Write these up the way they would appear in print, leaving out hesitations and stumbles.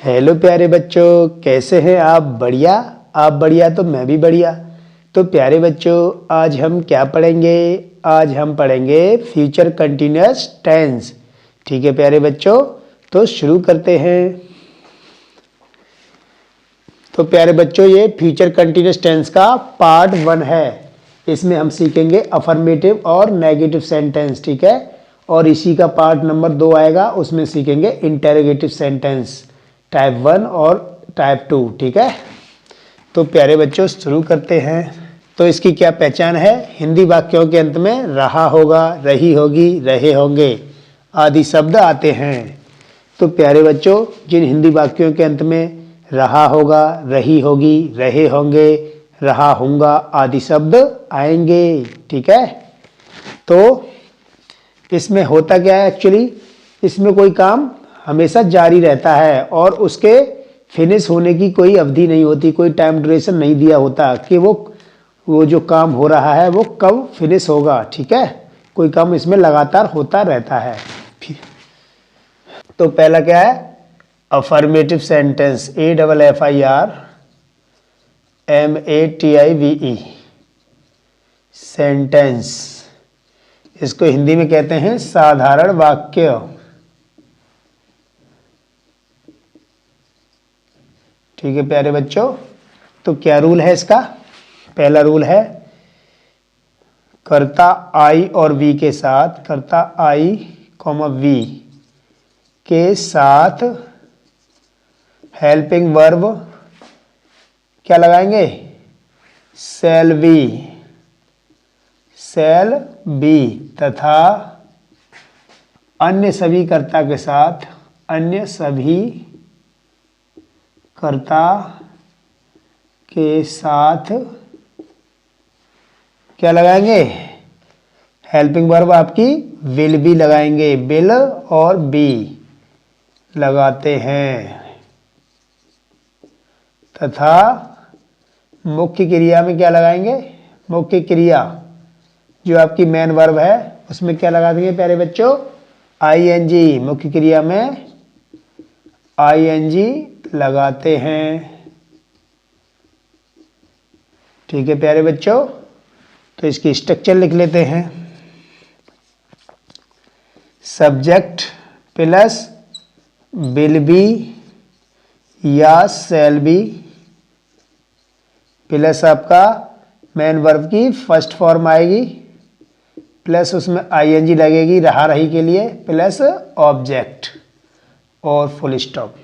Hello प्यारे बच्चों, कैसे हैं आप? बढ़िया। आप बढ़िया तो मैं भी बढ़िया। तो प्यारे बच्चों, आज हम क्या पढ़ेंगे? आज हम पढ़ेंगे फ्यूचर कंटिन्यूअस टेंस। ठीक है प्यारे बच्चों, तो शुरू करते हैं। तो प्यारे बच्चों, ये फ्यूचर कंटिन्यूअस टेंस का पार्ट 1 है। इसमें हम सीखेंगे अफर्मेटिव और नेगेटिव सेंटेंस। ठीक है, और इसी का पार्ट नंबर 2 आएगा, उसमें सीखेंगे इंटेरोगेटिव सेंटेंस टाइप 1 और टाइप 2। ठीक है, तो प्यारे बच्चों शुरू करते हैं। तो इसकी क्या पहचान है? हिंदी वाक्यों के अंत में रहा होगा, रही होगी, रहे होंगे आदि शब्द आते हैं। तो प्यारे बच्चों, जिन हिंदी वाक्यों के अंत में रहा होगा, रही होगी, रहे होंगे, रहा होगा आदि शब्द आएंगे। ठीक है, तो इसमें होता क्या है? एक्चुअली इसमें कोई काम हमेशा जारी रहता है और उसके फिनिश होने की कोई अवधि नहीं होती, कोई टाइम ड्यूरेशन नहीं दिया होता कि वो जो काम हो रहा है वो कब फिनिश होगा। ठीक है, कोई काम इसमें लगातार होता रहता है। तो पहला क्या है? Affirmative sentence, AFFIRMATIVE sentence. इसको हिंदी में कहते हैं साधारण वाक्य। ठीक है प्यारे बच्चों, तो क्या रूल है इसका? पहला रूल है कर्ता आई और वी के साथ, कर्ता आई कॉमा वी के साथ हेल्पिंग वर्ब क्या लगाएंगे? शैल बी तथा अन्य सभी कर्ता के साथ, अन्य सभी कर्ता के साथ क्या लगाएंगे? हेल्पिंग वर्ब आपकी विल बी लगाएंगे। विल और बी लगाते हैं तथा मुख्य क्रिया में क्या लगाएंगे? मुख्य क्रिया जो आपकी मेन वर्ब है उसमें क्या लगा देंगे प्यारे बच्चों? ING। मुख्य क्रिया में ING लगाते हैं। ठीक है प्यारे बच्चों, तो इसकी स्ट्रक्चर लिख लेते हैं। सब्जेक्ट प्लस विल बी या शैल बी प्लस आपका मेन वर्ब की फर्स्ट फॉर्म आएगी, प्लस उसमें ING लगेगी रहा रही के लिए, प्लस ऑब्जेक्ट और फुल स्टॉप।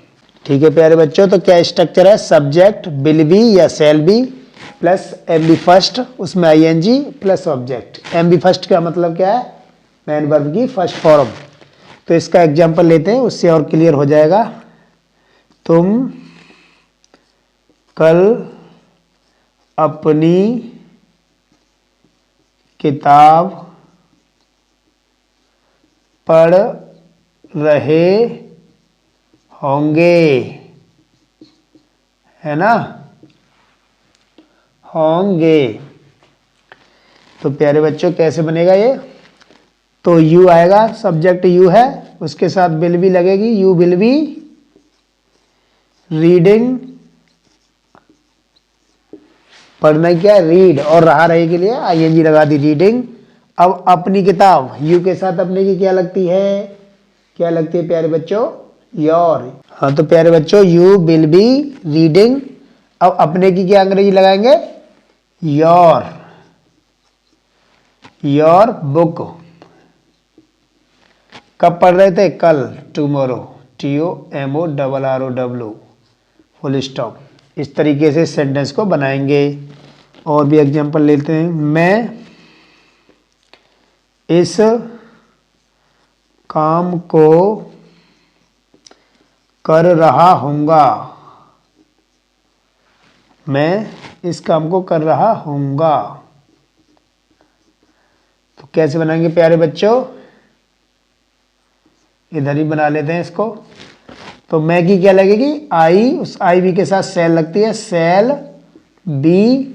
ठीक है प्यारे बच्चों, तो क्या स्ट्रक्चर है? सब्जेक्ट विल बी या shall be plus MB first, उसमें ING plus object. MB first का मतलब क्या है? मेन वर्ब की फर्स्ट फॉर्म। तो इसका एग्जांपल लेते हैं, उससे और क्लियर हो जाएगा। तुम कल अपनी किताब पढ़ रहे होंगे, है ना? होंगे। तो प्यारे बच्चों कैसे बनेगा ये? तो यू आएगा, सब्जेक्ट यू है, उसके साथ विल भी लगेगी, यू विल बी रीडिंग, पढ़ना क्या है? रीड, और रहा रहे के लिए ING लगा दी, रीडिंग। अब अपनी किताब, यू के साथ अपने की क्या लगती है? क्या लगती है प्यारे बच्चों? योर। हाँ तो प्यारे बच्चों, यू विल बी रीडिंग। अब अपने की क्या अंग्रेजी लगाएंगे? Your book. कब पढ़ रहे थे? कल, टुमारो, TOMORROW फुल स्टॉप। इस तरीके से सेंटेंस को बनाएंगे। और भी एग्जांपल लेते हैं। मैं इस काम को कर रहा हूँगा, मैं इस काम को कर रहा हूँगा। तो कैसे बनाएंगे प्यारे बच्चों? इधर ही बना लेते हैं इसको। तो मैं की क्या लगेगी? आई, उस आई भी के साथ शैल लगती है, शैल बी,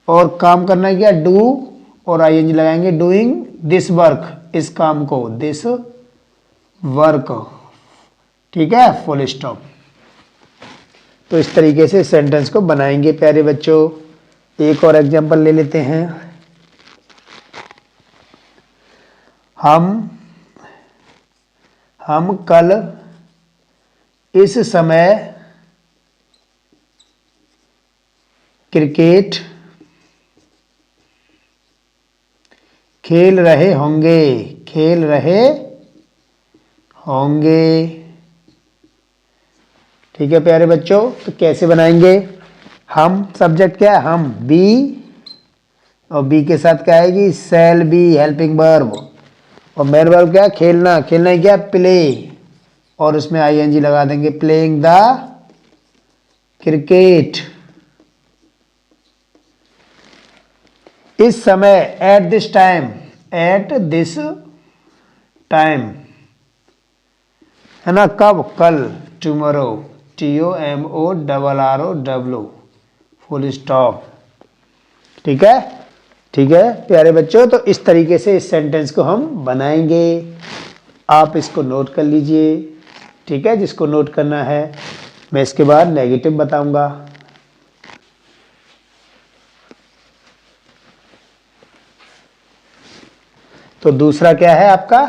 और काम करना क्या? डू, और ING लगाएंगे, डूइंग दिस वर्क, इस काम को, दिस वर्क। ठीक है, फुल स्टॉप। तो इस तरीके से सेंटेंस को बनाएंगे प्यारे बच्चों। एक और एग्जांपल ले लेते हैं। हम कल इस समय क्रिकेट खेल रहे होंगे। ठीक है प्यारे बच्चों, तो कैसे बनाएंगे? हम सब्जेक्ट क्या है? हम बी, और बी के साथ क्या आएगी? शैल बी हेल्पिंग वर्ब, और मेन वर्ब क्या है? खेलना। खेलना क्या? प्ले, और उसमें आईएनजी लगा देंगे, प्लेइंग द क्रिकेट। इस समय, एट दिस टाइम, है ना? कब? कल, टुमारो, TOMORRO, फुल स्टॉप। ठीक है? ठीक है प्यारे बच्चों, तो इस तरीके से इस सेंटेंस को हम बनाएंगे। आप इसको नोट कर लीजिए। ठीक है, जिसको नोट करना है। मैं इसके बाद नेगेटिव बताऊंगा। तो दूसरा क्या है आपका?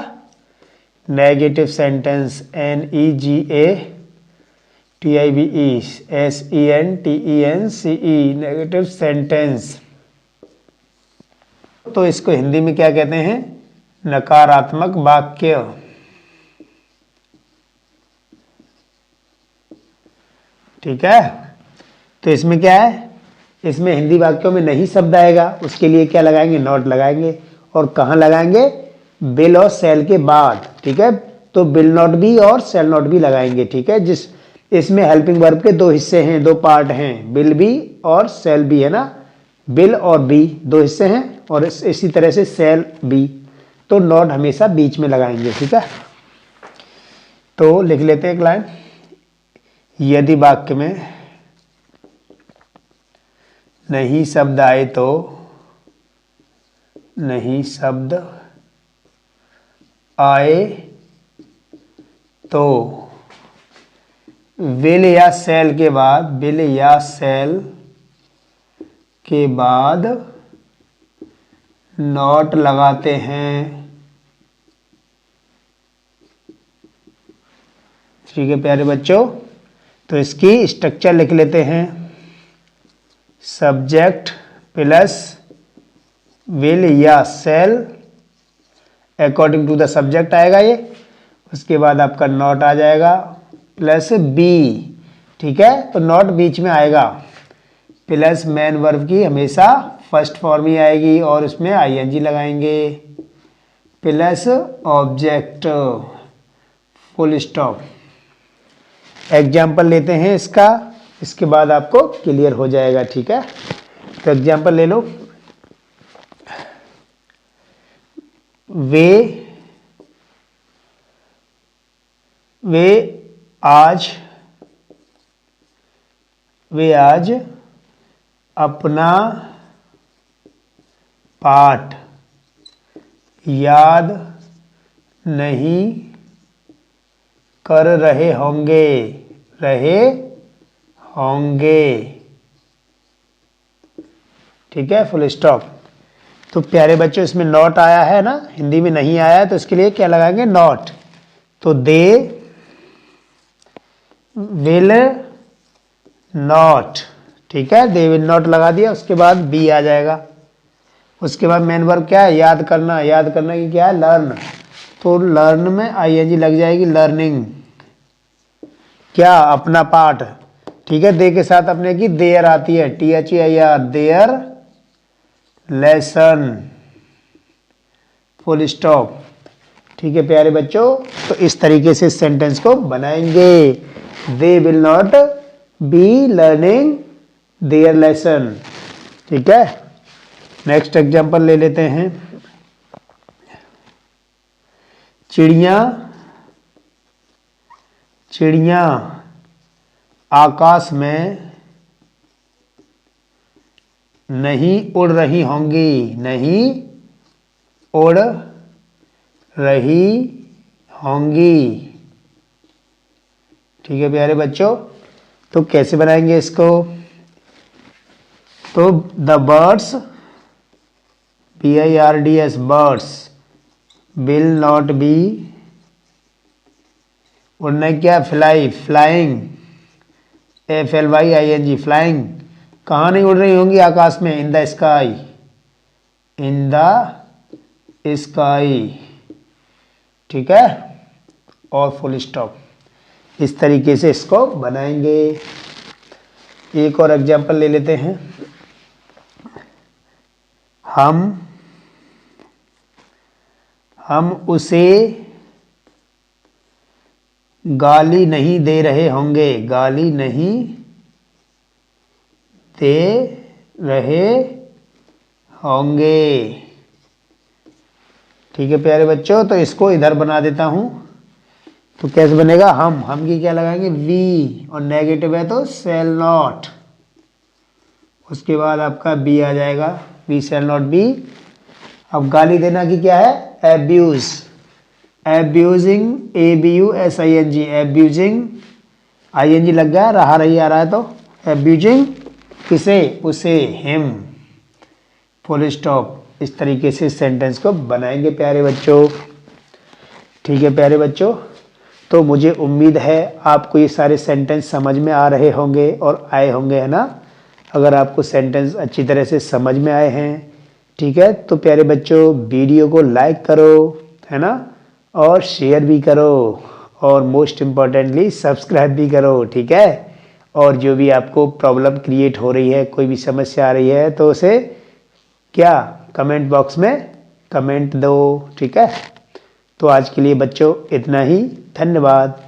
Negative sentence, NEGATIVE negative sentence. तो इसको हिंदी में क्या कहते हैं? नकारात्मक वाक्य। ठीक है, तो इसमें क्या है? इसमें हिंदी वाक्यों में नहीं शब्द आएगा, उसके लिए क्या लगाएंगे? नॉट लगाएंगे। और कहाँ लगाएंगे? बिल और सेल के बाद। ठीक है, तो बिल नॉट भी और सेल नॉट भी लगाएंगे। ठीक है, इसमें हेल्पिंग वर्ब के दो हिस्से हैं, दो पार्ट हैं, बिल बी और सेल बी, है ना? बिल और बी दो हिस्से हैं, और इसी तरह से सेल बी। तो नॉट हमेशा बीच में लगाएंगे। ठीक है, तो लिख लेते हैं एक लाइन। यदि वाक्य में नहीं शब्द आए तो विल या सेल के बाद नॉट लगाते हैं। ठीक है प्यारे बच्चों, तो इसकी स्ट्रक्चर लिख लेते हैं। सब्जेक्ट प्लस विल या shall according to the subject आएगा ये। उसके बाद आपका नॉट आ जाएगा प्लस बी। ठीक है, तो नॉट बीच में आएगा, प्लस मेन वर्ब की हमेशा फर्स्ट फॉर्म ही आएगी, और उसमें आईएनजी लगाएंगे, plus object, full stop. Example लेते हैं इसका, इसके बाद आपको क्लियर हो जाएगा। ठीक है, तो एग्जाम्पल ले लो। वे आज अपना पाठ याद नहीं कर रहे होंगे। ठीक है, फुल स्टॉप। तो प्यारे बच्चों, इसमें नॉट आया है ना, हिंदी में नहीं आया है, तो इसके लिए क्या लगाएंगे? नॉट। तो दे विल नॉट। ठीक है, दे विल नॉट लगा दिया, उसके बाद बी आ जाएगा। उसके बाद मेन वर्ब क्या है? याद करना। याद करना की क्या है? लर्न। तो लर्न में आईएनजी लग जाएगी, लर्निंग। क्या? अपना पाठ। ठीक है, दे के साथ अपने की देयर आती है, THEIR, there lesson, full stop. ठीक है प्यारे बच्चों, तो इस तरीके से सेंटेंस को बनाएंगे। They will not be learning there lesson. ठीक है, नेक्स्ट एग्जांपल ले लेते हैं। चिड़िया आकाश में नहीं उड़ रही होंगी। ठीक है प्यारे बच्चों, तो कैसे बनाएंगे इसको? तो the birds BIRDS birds will not be, उड़ना क्या? फ्लाई, फ्लाइंग, FLYING फ्लाइंग, कहाँ नहीं उड़ रही होंगी आकाश में? In the sky, in the sky, ठीक है, और फुल स्टॉप। इस तरीके से इसको बनाएंगे। एक और एग्जांपल ले लेते हैं। हम उसे गाली नहीं दे रहे होंगे, गाली नहीं दे रहे होंगे, ठीक है प्यारे बच्चों। तो इसको इधर बना देता हूं। तो कैसे बनेगा? हम की क्या लगाएंगे? वी, और नेगेटिव है तो शैल नॉट, उसके बाद आपका बी आ जाएगा, वी शैल नॉट बी। अब गाली देना की क्या है? Abuse, abusing, ABUSING, abusing, ING लग गया, रहा रही आ रहा है, तो एब्यूजिंग किसे? उसे, हिम, फुल स्टॉप। इस तरीके से सेंटेंस को बनाएंगे प्यारे बच्चों, ठीक है प्यारे बच्चों। तो मुझे उम्मीद है आपको ये सारे सेंटेंस समझ में आ रहे होंगे और आए होंगे, है ना। अगर आपको सेंटेंस अच्छी तरह से समझ में आए हैं, ठीक है, तो प्यारे बच्चों वीडियो को लाइक करो, है ना, और शेयर भी करो, और मोस्ट इम्पॉर्टेंटली सब्सक्राइब भी करो, ठीक है। और जो भी आपको प्रॉब्लम क्रिएट हो रही है, कोई भी समस्या आ रही है, तो उसे क्या कमेंट बॉक्स में कमेंट दो, ठीक है। तो आज के लिए बच्चों इतना ही, धन्यवाद।